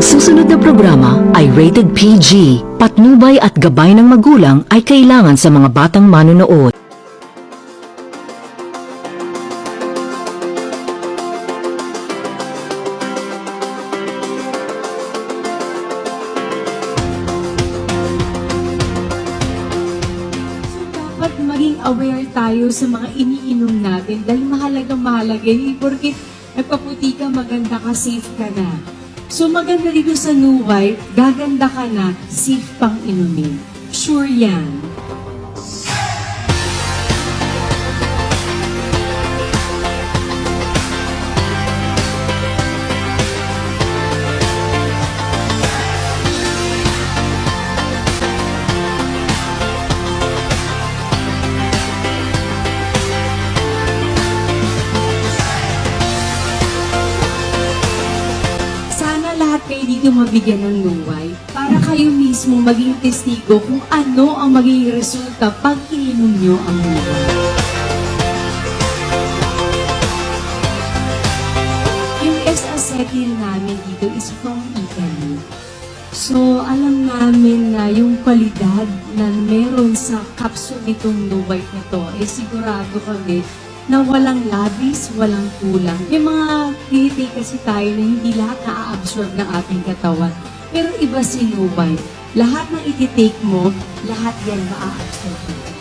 susunod na programa ay rated PG. Patnubay at gabay ng magulang ay kailangan sa mga batang manonood. Dapat maging aware tayo sa mga iniinom natin dahil mahalaga yun. Porque nagpaputi ka, maganda ka, safe ka na. So maganda dito sa New White, gaganda ka na, safe pang inumin. Sure yan. Lahat kayo dito mabigyan ng luway para kayo mismo maging testigo kung ano ang magiging resulta pag ininom nyo ang luway. Yung S-acetyl namin dito is from Italy. So, alam namin na yung kwalidad na meron sa capsule nitong luway na to, sigurado kami na walang labis, walang kulang. May mga tinitake kasi tayo na hindi lahat na-absorb ng ating katawan. Pero iba si New White. Lahat ng ititake mo, lahat yan ma-absorb.